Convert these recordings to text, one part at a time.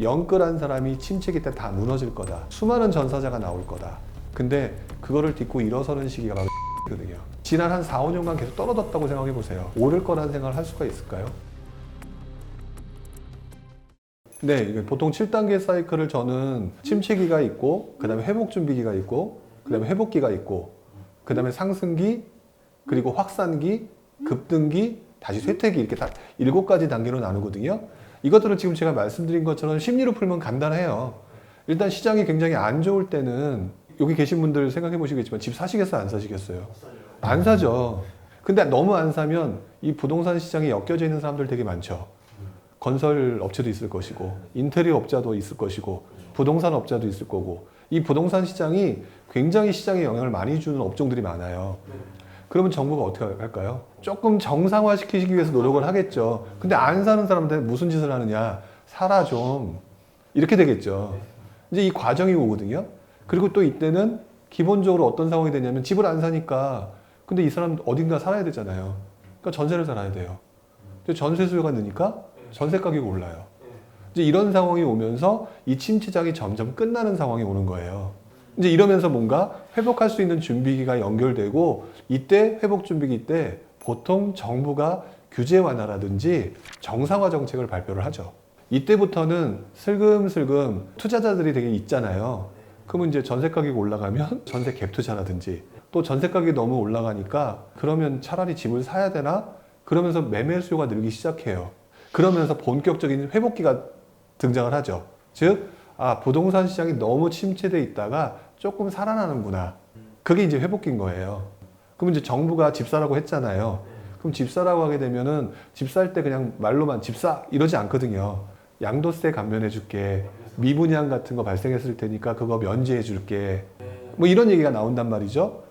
영끌한 사람이 침체기 때 다 무너질 거다. 수많은 전사자가 나올 거다. 근데 그거를 딛고 일어서는 시기가 바로 거든요. 지난 한 4, 5년간 계속 떨어졌다고 생각해 보세요. 오를 거라는 생각을 할 수가 있을까요? 네, 보통 7단계 사이클을 저는 침체기가 있고, 그 다음에 회복 준비기가 있고, 그 다음에 회복기가 있고, 그 다음에 상승기, 그리고 확산기, 급등기, 다시 쇠퇴기, 이렇게 다 7가지 단계로 나누거든요. 이것들은 지금 제가 말씀드린 것처럼 심리로 풀면 간단해요. 일단 시장이 굉장히 안 좋을 때는 여기 계신 분들 생각해 보시겠지만 집 사시겠어요? 안 사시겠어요? 안 사죠. 근데 너무 안 사면 이 부동산 시장에 엮여져 있는 사람들 되게 많죠. 건설 업체도 있을 것이고, 인테리어 업자도 있을 것이고, 부동산 업자도 있을 거고, 이 부동산 시장이 굉장히 시장에 영향을 많이 주는 업종들이 많아요. 그러면 정부가 어떻게 할까요? 조금 정상화시키기 위해서 노력을 하겠죠. 근데 안 사는 사람한테 무슨 짓을 하느냐? 사라 좀. 이렇게 되겠죠. 이제 이 과정이 오거든요. 그리고 또 이때는 기본적으로 어떤 상황이 되냐면 집을 안 사니까 근데 이 사람 어딘가 살아야 되잖아요. 그러니까 전세를 살아야 돼요. 전세 수요가 느니까 전세 가격이 올라요. 이제 이런 상황이 오면서 이 침체장이 점점 끝나는 상황이 오는 거예요. 이제 이러면서 뭔가 회복할 수 있는 준비기가 연결되고 이때 회복 준비기 때 보통 정부가 규제 완화라든지 정상화 정책을 발표를 하죠. 이때부터는 슬금슬금 투자자들이 되게 있잖아요. 그러면 이제 전세 가격이 올라가면 전세 갭 투자라든지 또 전세 가격이 너무 올라가니까 그러면 차라리 집을 사야 되나? 그러면서 매매 수요가 늘기 시작해요. 그러면서 본격적인 회복기가 등장을 하죠. 즉, 부동산 시장이 너무 침체돼 있다가 조금 살아나는구나. 그게 이제 회복기인 거예요. 그럼 이제 정부가 집 사라고 했잖아요. 그럼 집 사라고 하게 되면은 집 살 때 그냥 말로만 집 사 이러지 않거든요. 양도세 감면해 줄게. 미분양 같은 거 발생했을 테니까 그거 면제해 줄게. 뭐 이런 얘기가 나온단 말이죠.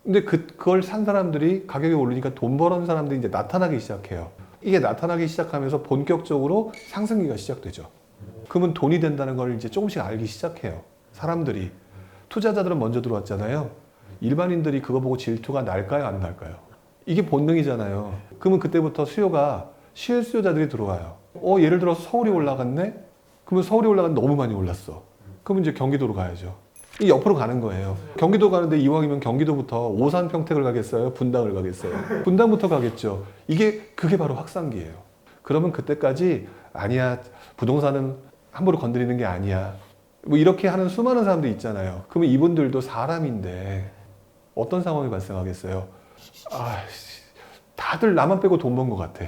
근데 그걸 산 사람들이 가격이 오르니까 돈 버는 사람들이 이제 나타나기 시작해요. 이게 나타나기 시작하면서 본격적으로 상승기가 시작되죠. 그러면 돈이 된다는 걸 이제 조금씩 알기 시작해요. 사람들이. 투자자들은 먼저 들어왔잖아요. 일반인들이 그거 보고 질투가 날까요? 안 날까요? 이게 본능이잖아요. 그러면 그때부터 수요가 실수요자들이 들어와요. 예를 들어서 서울이 올라갔네? 그러면 서울이 올라갔는데 너무 많이 올랐어. 그러면 이제 경기도로 가야죠. 이 옆으로 가는 거예요. 경기도 가는데 이왕이면 경기도부터 오산 평택을 가겠어요? 분당을 가겠어요? 분당부터 가겠죠. 그게 바로 확산기예요. 그러면 그때까지 아니야, 부동산은 함부로 건드리는 게 아니야. 뭐 이렇게 하는 수많은 사람들이 있잖아요. 그러면 이분들도 사람인데 어떤 상황이 발생하겠어요? 다들 나만 빼고 돈 번 것 같아.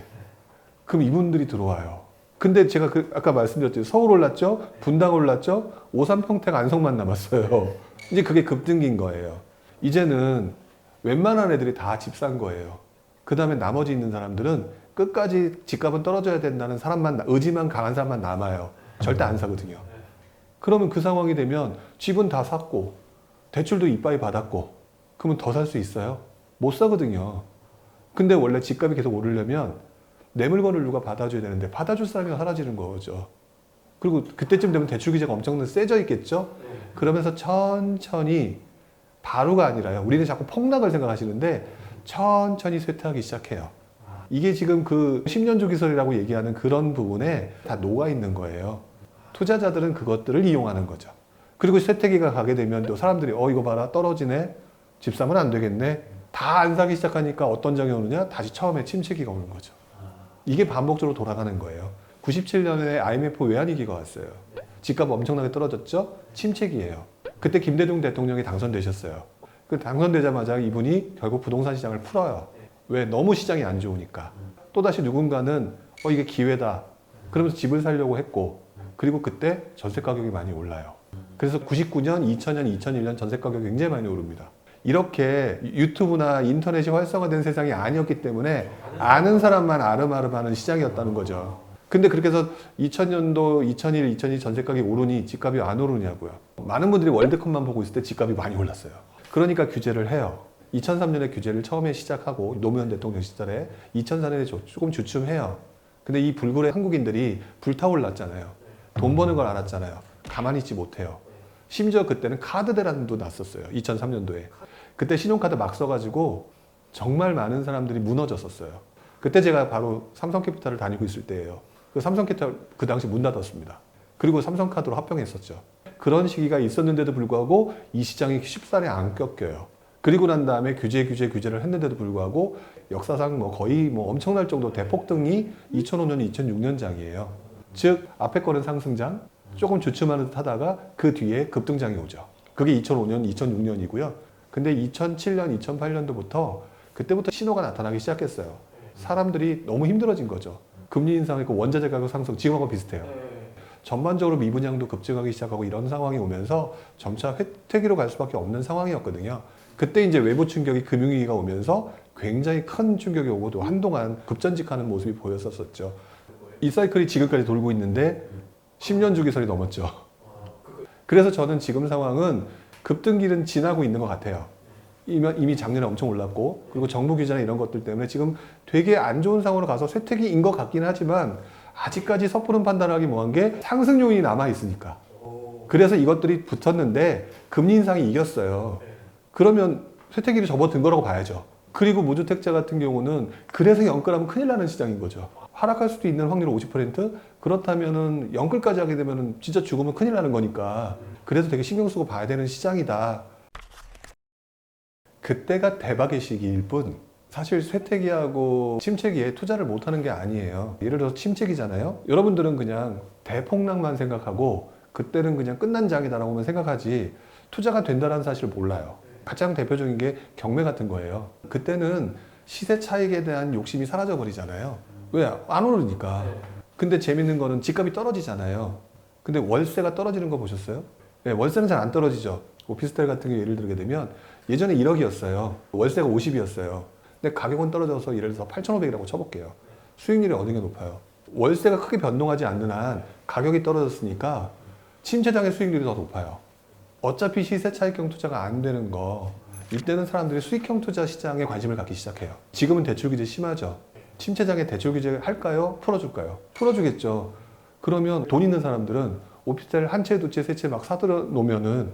그럼 이분들이 들어와요. 근데 제가 아까 말씀드렸죠. 서울 올랐죠? 분당 올랐죠? 오산 평택 안성만 남았어요. 이제 그게 급등기인 거예요. 이제는 웬만한 애들이 다 집 산 거예요. 그 다음에 나머지 있는 사람들은 끝까지 집값은 떨어져야 된다는 사람만, 의지만 강한 사람만 남아요. 절대 안 사거든요. 그러면 그 상황이 되면 집은 다 샀고 대출도 이빠이 받았고 그러면 더 살 수 있어요? 못 사거든요. 근데 원래 집값이 계속 오르려면 내 물건을 누가 받아줘야 되는데 받아줄 사람이 사라지는 거죠. 그리고 그때쯤 되면 대출 규제가 엄청나게 세져 있겠죠? 그러면서 천천히 바로가 아니라요. 우리는 자꾸 폭락을 생각하시는데 천천히 쇠퇴하기 시작해요. 이게 지금 그 10년 주기설이라고 얘기하는 그런 부분에 다 녹아 있는 거예요. 투자자들은 그것들을 이용하는 거죠. 그리고 쇠퇴기가 가게 되면 또 사람들이 이거 봐라 떨어지네. 집 사면 안 되겠네. 다 안 사기 시작하니까 어떤 장이 오느냐? 다시 처음에 침체기가 오는 거죠. 이게 반복적으로 돌아가는 거예요. 97년에 IMF 외환위기가 왔어요. 집값 엄청나게 떨어졌죠? 침체기예요. 그때 김대중 대통령이 당선되셨어요. 그 당선되자마자 이분이 결국 부동산 시장을 풀어요. 왜? 너무 시장이 안 좋으니까. 또다시 누군가는 이게 기회다. 그러면서 집을 사려고 했고 그리고 그때 전세 가격이 많이 올라요. 그래서 99년, 2000년, 2001년 전세 가격이 굉장히 많이 오릅니다. 이렇게 유튜브나 인터넷이 활성화된 세상이 아니었기 때문에 아는 사람만 아름아름하는 시장이었다는 거죠. 근데 그렇게 해서 2000년도, 2001, 2002 전세 가격이 오르니 집값이 안 오르냐고요. 많은 분들이 월드컵만 보고 있을 때 집값이 많이 올랐어요. 그러니까 규제를 해요. 2003년에 규제를 처음에 시작하고 노무현 대통령 시절에 2004년에 조금 주춤해요. 근데 이 불굴의 한국인들이 불타올랐잖아요. 돈 버는 걸 알았잖아요. 가만히 있지 못해요. 심지어 그때는 카드 대란도 났었어요. 2003년도에. 그때 신용카드 막 써가지고 정말 많은 사람들이 무너졌었어요. 그때 제가 바로 삼성캐피탈을 다니고 있을 때예요. 그 삼성캐피탈 그 당시 문 닫았습니다. 그리고 삼성카드로 합병했었죠. 그런 시기가 있었는데도 불구하고 이 시장이 쉽사리 안 꺾여요. 그리고 난 다음에 규제를 했는데도 불구하고 역사상 뭐 거의 뭐 엄청날 정도 대폭등이 2005년, 2006년장이에요. 즉 앞에 거는 상승장, 조금 주춤하는 듯 하다가 그 뒤에 급등장이 오죠. 그게 2005년, 2006년이고요. 근데 2007년, 2008년도부터 그때부터 신호가 나타나기 시작했어요. 사람들이 너무 힘들어진 거죠. 금리 인상이고 원자재 가격 상승, 지금하고 비슷해요. 전반적으로 미분양도 급증하기 시작하고 이런 상황이 오면서 점차 회퇴기로 갈 수밖에 없는 상황이었거든요. 그때 이제 외부 충격이 금융위기가 오면서 굉장히 큰 충격이 오고 또 한동안 급전직하는 모습이 보였었죠. 이 사이클이 지금까지 돌고 있는데 10년 주기설이 넘었죠. 그래서 저는 지금 상황은 급등기는 지나고 있는 것 같아요. 이미 작년에 엄청 올랐고 그리고 정부 규제나 이런 것들 때문에 지금 되게 안 좋은 상황으로 가서 쇠퇴기인 것 같긴 하지만 아직까지 섣부른 판단하기 뭐한 게 상승 요인이 남아 있으니까. 그래서 이것들이 붙었는데 금리 인상이 이겼어요. 그러면 쇠퇴기를 접어든 거라고 봐야죠. 그리고 무주택자 같은 경우는 그래서 영끌하면 큰일 나는 시장인 거죠. 하락할 수도 있는 확률 50%? 그렇다면은 영끌까지 하게 되면은 진짜 죽으면 큰일 나는 거니까. 그래서 되게 신경 쓰고 봐야 되는 시장이다. 그때가 대박의 시기일 뿐 사실 쇠퇴기하고 침체기에 투자를 못하는 게 아니에요. 예를 들어서 침체기잖아요. 여러분들은 그냥 대폭락만 생각하고 그때는 그냥 끝난 장이다라고만 생각하지 투자가 된다는 사실을 몰라요. 가장 대표적인 게 경매 같은 거예요. 그때는 시세 차익에 대한 욕심이 사라져 버리잖아요. 왜? 안 오르니까. 근데 재밌는 거는 집값이 떨어지잖아요. 근데 월세가 떨어지는 거 보셨어요? 네, 월세는 잘 안 떨어지죠. 오피스텔 같은 게 예를 들게 되면 예전에 1억이었어요. 월세가 50이었어요. 근데 가격은 떨어져서 예를 들어서 8,500이라고 쳐볼게요. 수익률이 어느 게 높아요? 월세가 크게 변동하지 않는 한 가격이 떨어졌으니까 침체장의 수익률이 더 높아요. 어차피 시세 차익형 투자가 안 되는 거 이때는 사람들이 수익형 투자 시장에 관심을 갖기 시작해요. 지금은 대출 규제 심하죠. 침체장에 대출 규제 할까요? 풀어줄까요? 풀어주겠죠. 그러면 돈 있는 사람들은 오피스텔 한 채, 두 채, 세 채 막 사들여 놓으면은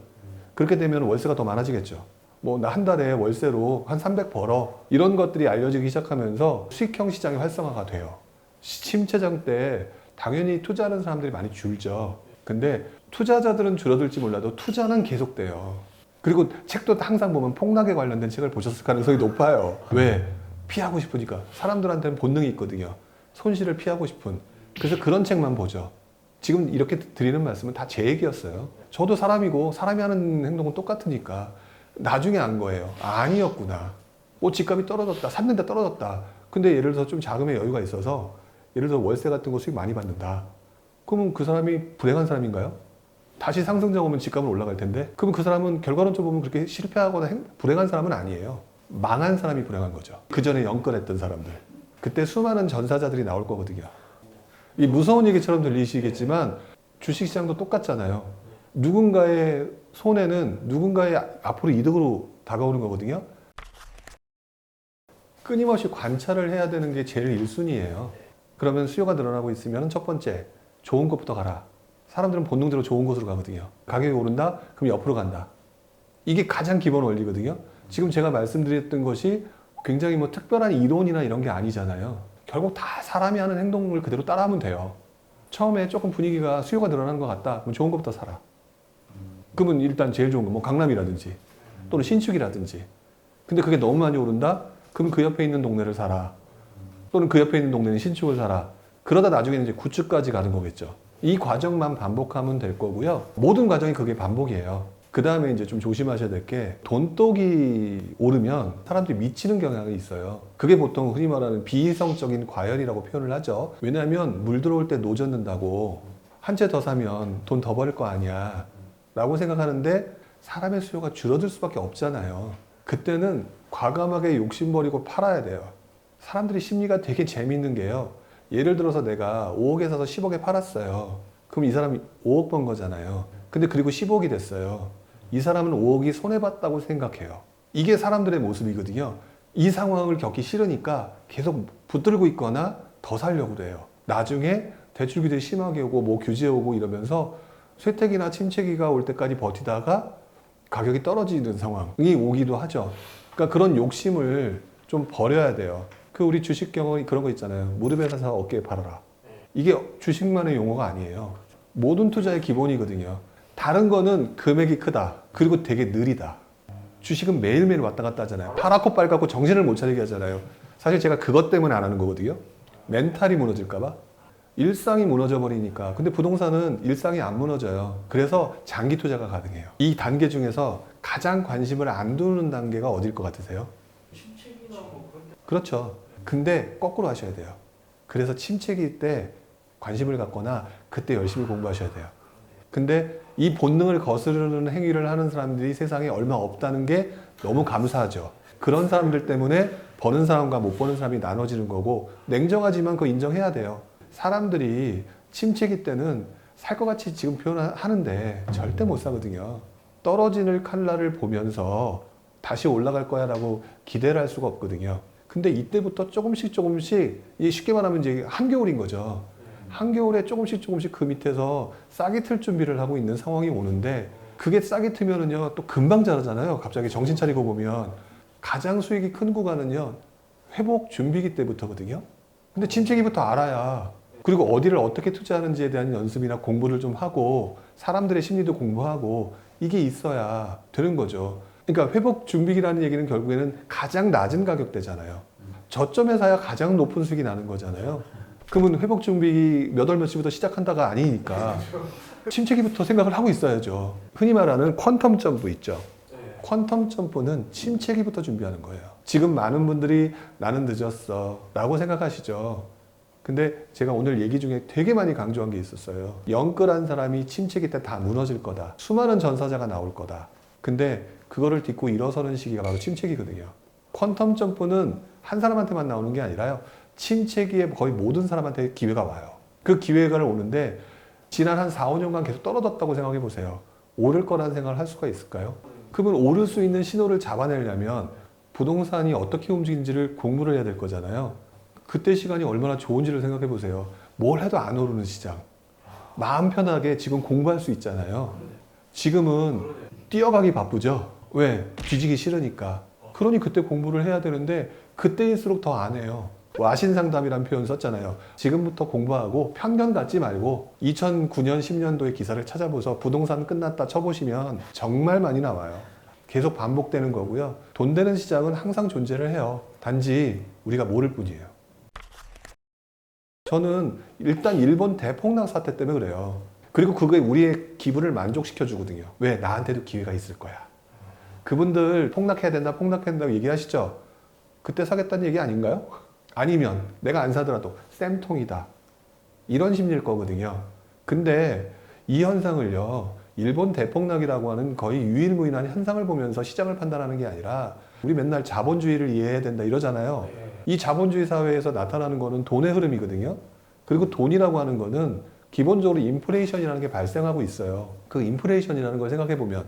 그렇게 되면 월세가 더 많아지겠죠. 뭐 나 한 달에 월세로 한 300 벌어 이런 것들이 알려지기 시작하면서 수익형 시장이 활성화가 돼요. 침체장 때 당연히 투자하는 사람들이 많이 줄죠. 근데 투자자들은 줄어들지 몰라도 투자는 계속돼요. 그리고 책도 항상 보면 폭락에 관련된 책을 보셨을 가능성이 높아요. 왜? 피하고 싶으니까. 사람들한테는 본능이 있거든요. 손실을 피하고 싶은. 그래서 그런 책만 보죠. 지금 이렇게 드리는 말씀은 다 제 얘기였어요. 저도 사람이고 사람이 하는 행동은 똑같으니까 나중에 안 거예요. 아니었구나. 집값이 떨어졌다. 샀는데 떨어졌다. 근데 예를 들어서 좀 자금의 여유가 있어서 예를 들어서 월세 같은 거 수익 많이 받는다. 그러면 그 사람이 불행한 사람인가요? 다시 상승장 오면 집값은 올라갈 텐데 그러면 그 사람은 결과론적으로 보면 그렇게 실패하거나 불행한 사람은 아니에요. 망한 사람이 불행한 거죠. 그 전에 영끌했던 사람들. 그때 수많은 전사자들이 나올 거거든요. 이 무서운 얘기처럼 들리시겠지만 주식시장도 똑같잖아요. 누군가의 손해는 누군가의 앞으로 이득으로 다가오는 거거든요. 끊임없이 관찰을 해야 되는 게 제일 1순위예요. 그러면 수요가 늘어나고 있으면 첫 번째, 좋은 것부터 가라. 사람들은 본능대로 좋은 곳으로 가거든요. 가격이 오른다? 그럼 옆으로 간다. 이게 가장 기본 원리거든요. 지금 제가 말씀드렸던 것이 굉장히 뭐 특별한 이론이나 이런 게 아니잖아요. 결국 다 사람이 하는 행동을 그대로 따라하면 돼요. 처음에 조금 분위기가 수요가 늘어나는 것 같다. 그럼 좋은 것부터 사라. 그러면 일단 제일 좋은 거 뭐 강남이라든지 또는 신축이라든지. 근데 그게 너무 많이 오른다? 그럼 그 옆에 있는 동네를 사라. 또는 그 옆에 있는 동네는 신축을 사라. 그러다 나중에는 이제 구축까지 가는 거겠죠. 이 과정만 반복하면 될 거고요. 모든 과정이 그게 반복이에요. 그 다음에 이제 좀 조심하셔야 될 게 돈독이 오르면 사람들이 미치는 경향이 있어요. 그게 보통 흔히 말하는 비이성적인 과열이라고 표현을 하죠. 왜냐하면 물 들어올 때 노젓는다고 한 채 더 사면 돈 더 벌 거 아니야 라고 생각하는데 사람의 수요가 줄어들 수밖에 없잖아요. 그때는 과감하게 욕심버리고 팔아야 돼요. 사람들이 심리가 되게 재밌는 게요. 예를 들어서 내가 5억에 사서 10억에 팔았어요. 그럼 이 사람이 5억 번 거잖아요. 근데 그리고 10억이 됐어요. 이 사람은 5억이 손해봤다고 생각해요. 이게 사람들의 모습이거든요. 이 상황을 겪기 싫으니까 계속 붙들고 있거나 더 살려고 그래요. 나중에 대출 규제 심하게 오고 뭐 규제 오고 이러면서 쇠퇴기나 침체기가 올 때까지 버티다가 가격이 떨어지는 상황이 오기도 하죠. 그러니까 그런 욕심을 좀 버려야 돼요. 그 우리 주식 경험이 그런 거 있잖아요. 무릎에 사서 어깨에 팔아라. 이게 주식만의 용어가 아니에요. 모든 투자의 기본이거든요. 다른 거는 금액이 크다. 그리고 되게 느리다. 주식은 매일매일 왔다 갔다 하잖아요. 파랗고 빨갛고 정신을 못 차리게 하잖아요. 사실 제가 그것 때문에 안 하는 거거든요. 멘탈이 무너질까 봐. 일상이 무너져 버리니까. 근데 부동산은 일상이 안 무너져요. 그래서 장기 투자가 가능해요. 이 단계 중에서 가장 관심을 안 두는 단계가 어딜 것 같으세요? 침체기나 뭐 그런 데. 그렇죠. 근데 거꾸로 하셔야 돼요. 그래서 침체기 때 관심을 갖거나 그때 열심히 공부하셔야 돼요. 근데 이 본능을 거스르는 행위를 하는 사람들이 세상에 얼마 없다는 게 너무 감사하죠. 그런 사람들 때문에 버는 사람과 못 버는 사람이 나눠지는 거고, 냉정하지만 그거 인정해야 돼요. 사람들이 침체기 때는 살 것 같이 지금 표현하는데 절대 못 사거든요. 떨어지는 칼날을 보면서 다시 올라갈 거야 라고 기대를 할 수가 없거든요. 근데 이때부터 조금씩 이 쉽게 말하면 이제 한겨울인 거죠. 한겨울에 조금씩 그 밑에서 싹이 틀 준비를 하고 있는 상황이 오는데, 그게 싹이 트면은요 또 금방 자라잖아요. 갑자기 정신 차리고 보면 가장 수익이 큰 구간은요 회복 준비기 때부터거든요. 근데 침체기부터 알아야, 그리고 어디를 어떻게 투자하는지에 대한 연습이나 공부를 좀 하고 사람들의 심리도 공부하고 이게 있어야 되는 거죠. 그러니까 회복 준비기라는 얘기는 결국에는 가장 낮은 가격대잖아요. 저점에 사야 가장 높은 수익이 나는 거잖아요. 그러면 회복 준비 몇 월 며칠부터 시작한다가 아니니까 침체기부터 생각을 하고 있어야죠. 흔히 말하는 퀀텀 점프 있죠. 퀀텀 점프는 침체기부터 준비하는 거예요. 지금 많은 분들이 나는 늦었어 라고 생각하시죠. 근데 제가 오늘 얘기 중에 되게 많이 강조한 게 있었어요. 영끌한 사람이 침체기 때 다 무너질 거다. 수많은 전사자가 나올 거다. 근데 그거를 딛고 일어서는 시기가 바로 침체기거든요. 퀀텀 점프는 한 사람한테만 나오는 게 아니라요. 침체기에 거의 모든 사람한테 기회가 와요. 그 기회가 오는데 지난 한 4, 5년간 계속 떨어졌다고 생각해 보세요. 오를 거라는 생각을 할 수가 있을까요? 그러면 오를 수 있는 신호를 잡아내려면 부동산이 어떻게 움직이는지를 공부를 해야 될 거잖아요. 그때 시간이 얼마나 좋은지를 생각해 보세요. 뭘 해도 안 오르는 시장. 마음 편하게 지금 공부할 수 있잖아요. 지금은 뛰어가기 바쁘죠. 왜? 뒤지기 싫으니까. 그러니 그때 공부를 해야 되는데 그때일수록 더 안 해요. 와신상담이라는 표현 썼잖아요. 지금부터 공부하고 편견 갖지 말고 2009년, 10년도의 기사를 찾아보서 부동산 끝났다 쳐보시면 정말 많이 나와요. 계속 반복되는 거고요. 돈 되는 시장은 항상 존재를 해요. 단지 우리가 모를 뿐이에요. 저는 일단 일본 대폭락 사태 때문에 그래요. 그리고 그게 우리의 기분을 만족시켜 주거든요. 왜? 나한테도 기회가 있을 거야. 그분들 폭락해야 된다고 얘기하시죠? 그때 사겠다는 얘기 아닌가요? 아니면 내가 안 사더라도 쌤통이다. 이런 심리일 거거든요. 근데 이 현상을요, 일본 대폭락이라고 하는 거의 유일무이한 현상을 보면서 시장을 판단하는 게 아니라, 우리 맨날 자본주의를 이해해야 된다 이러잖아요. 이 자본주의 사회에서 나타나는 거는 돈의 흐름이거든요. 그리고 돈이라고 하는 거는 기본적으로 인플레이션이라는 게 발생하고 있어요. 그 인플레이션이라는 걸 생각해 보면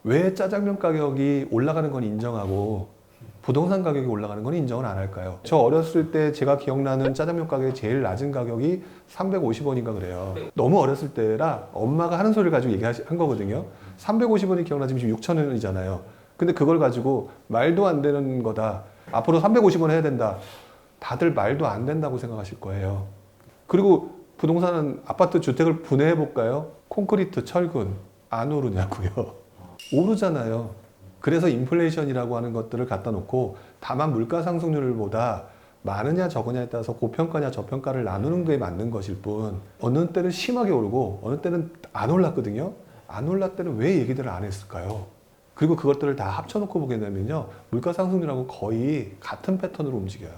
왜 짜장면 가격이 올라가는 건 인정하고 부동산 가격이 올라가는 건 인정을 안 할까요? 저 어렸을 때 제가 기억나는 짜장면 가격이 제일 낮은 가격이 350원인가 그래요. 너무 어렸을 때라 엄마가 하는 소리를 가지고 얘기한 거거든요. 350원이 기억나지만 지금 6,000원이잖아요. 근데 그걸 가지고 말도 안 되는 거다. 앞으로 350원 해야 된다. 다들 말도 안 된다고 생각하실 거예요. 그리고 부동산은 아파트 주택을 분해해 볼까요? 콘크리트, 철근 안 오르냐고요. 오르잖아요. 그래서 인플레이션이라고 하는 것들을 갖다 놓고 다만 물가 상승률보다 많으냐 적으냐에 따라서 고평가냐 저평가를 나누는 게 맞는 것일 뿐, 어느 때는 심하게 오르고 어느 때는 안 올랐거든요. 안 올랐을 때는 왜 얘기들을 안 했을까요? 그리고 그것들을 다 합쳐놓고 보게 되면요, 물가 상승률하고 거의 같은 패턴으로 움직여요.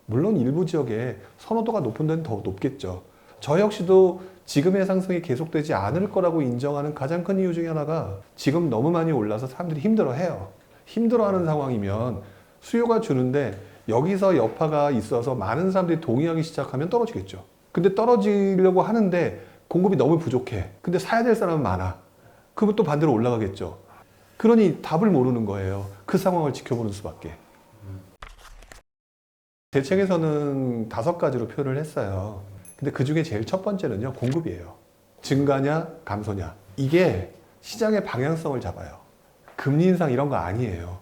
물론 일부 지역에 선호도가 높은 데는 더 높겠죠. 저 역시도 지금의 상승이 계속되지 않을 거라고 인정하는 가장 큰 이유 중에 하나가, 지금 너무 많이 올라서 사람들이 힘들어해요. 힘들어하는 상황이면 수요가 주는데 여기서 여파가 있어서 많은 사람들이 동의하기 시작하면 떨어지겠죠. 근데 떨어지려고 하는데 공급이 너무 부족해. 근데 사야 될 사람은 많아. 그러면 또 반대로 올라가겠죠. 그러니 답을 모르는 거예요. 그 상황을 지켜보는 수밖에. 제 책에서는 5가지로 표현을 했어요. 근데 그 중에 제일 첫 번째는요, 공급이에요. 증가냐, 감소냐. 이게 시장의 방향성을 잡아요. 금리 인상 이런 거 아니에요.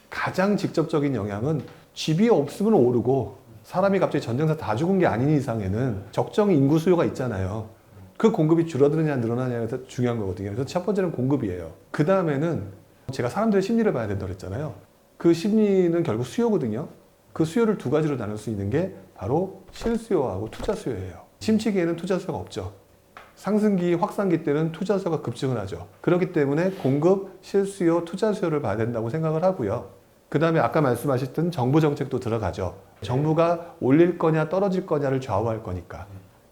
가장 직접적인 영향은 집이 없으면 오르고, 사람이 갑자기 전쟁사 다 죽은 게 아닌 이상에는 적정 인구 수요가 있잖아요. 그 공급이 줄어드느냐 늘어나냐가 중요한 거거든요. 그래서 첫 번째는 공급이에요. 그 다음에는 제가 사람들의 심리를 봐야 된다고 그랬잖아요. 그 심리는 결국 수요거든요. 그 수요를 두 가지로 나눌 수 있는 게 바로 실수요하고 투자 수요예요. 침체기에는 투자 수요가 없죠. 상승기, 확산기 때는 투자 수요가 급증을 하죠. 그렇기 때문에 공급, 실수요, 투자 수요를 봐야 된다고 생각을 하고요. 그 다음에 아까 말씀하셨던 정부 정책도 들어가죠. 정부가 올릴 거냐 떨어질 거냐를 좌우할 거니까.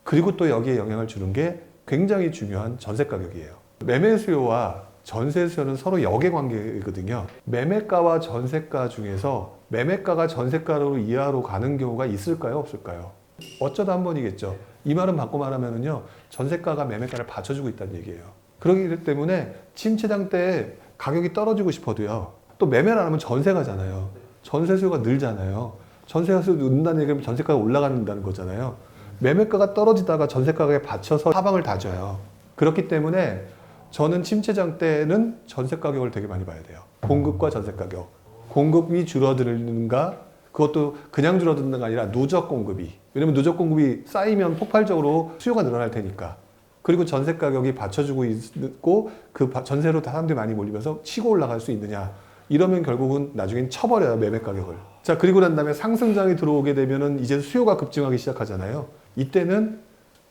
그리고 또 여기에 영향을 주는 게 굉장히 중요한 전세 가격이에요. 매매 수요와 전세 수요는 서로 역의 관계거든요. 매매가와 전세가 중에서 매매가가 전세가로 이하로 가는 경우가 있을까요? 없을까요? 어쩌다 한 번이겠죠. 이 말은 바꿔 말하면요. 전세가가 매매가를 받쳐주고 있다는 얘기예요. 그렇기 때문에 침체장 때 가격이 떨어지고 싶어도요. 또 매매를 안 하면 전세가잖아요. 전세 수요가 늘잖아요. 전세 수요가 는다는 얘기는 전세가가 올라간다는 거잖아요. 매매가가 떨어지다가 전세가에 받쳐서 사방을 다져요. 그렇기 때문에 저는 침체장 때는 전세 가격을 되게 많이 봐야 돼요. 공급과 전세 가격. 공급이 줄어드는가? 그것도 그냥 줄어드는가 아니라 누적 공급이. 왜냐면 누적 공급이 쌓이면 폭발적으로 수요가 늘어날 테니까. 그리고 전세 가격이 받쳐주고 있고 그 전세로 사람들이 많이 몰리면서 치고 올라갈 수 있느냐. 이러면 결국은 나중엔 쳐버려요, 매매 가격을. 자, 그리고 난 다음에 상승장이 들어오게 되면은 이제 수요가 급증하기 시작하잖아요. 이때는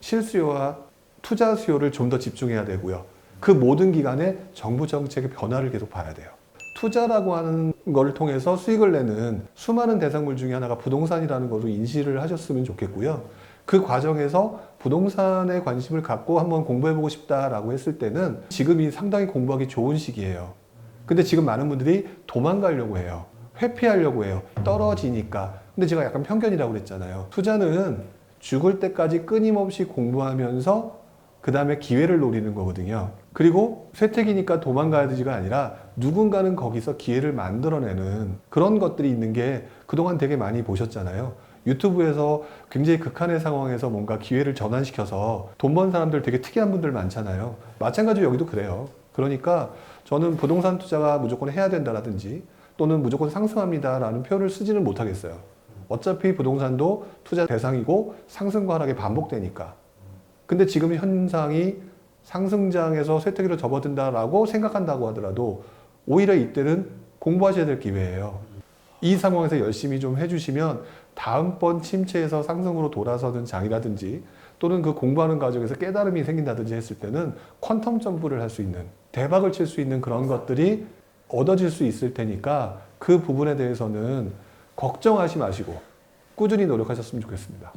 실수요와 투자 수요를 좀 더 집중해야 되고요. 그 모든 기간에 정부 정책의 변화를 계속 봐야 돼요. 투자라고 하는 걸 통해서 수익을 내는 수많은 대상물 중에 하나가 부동산이라는 것으로 인식을 하셨으면 좋겠고요. 그 과정에서 부동산에 관심을 갖고 한번 공부해보고 싶다라고 했을 때는 지금이 상당히 공부하기 좋은 시기예요. 근데 지금 많은 분들이 도망가려고 해요. 회피하려고 해요. 떨어지니까. 근데 제가 약간 편견이라고 그랬잖아요. 투자는 죽을 때까지 끊임없이 공부하면서 그 다음에 기회를 노리는 거거든요. 그리고 쇠퇴기니까 도망가야 되지가 아니라 누군가는 거기서 기회를 만들어내는 그런 것들이 있는 게 그동안 되게 많이 보셨잖아요. 유튜브에서 굉장히 극한의 상황에서 뭔가 기회를 전환시켜서 돈 번 사람들 되게 특이한 분들 많잖아요. 마찬가지로 여기도 그래요. 그러니까 저는 부동산 투자가 무조건 해야 된다라든지 또는 무조건 상승합니다라는 표현을 쓰지는 못하겠어요. 어차피 부동산도 투자 대상이고 상승과 하락이 반복되니까. 근데 지금 현상이 상승장에서 쇠퇴기로 접어든다라고 생각한다고 하더라도 오히려 이때는 공부하셔야 될 기회예요. 이 상황에서 열심히 좀 해주시면 다음번 침체에서 상승으로 돌아서는 장이라든지 또는 그 공부하는 과정에서 깨달음이 생긴다든지 했을 때는 퀀텀 점프를 할 수 있는 대박을 칠 수 있는 그런 것들이 얻어질 수 있을 테니까 그 부분에 대해서는 걱정하지 마시고 꾸준히 노력하셨으면 좋겠습니다.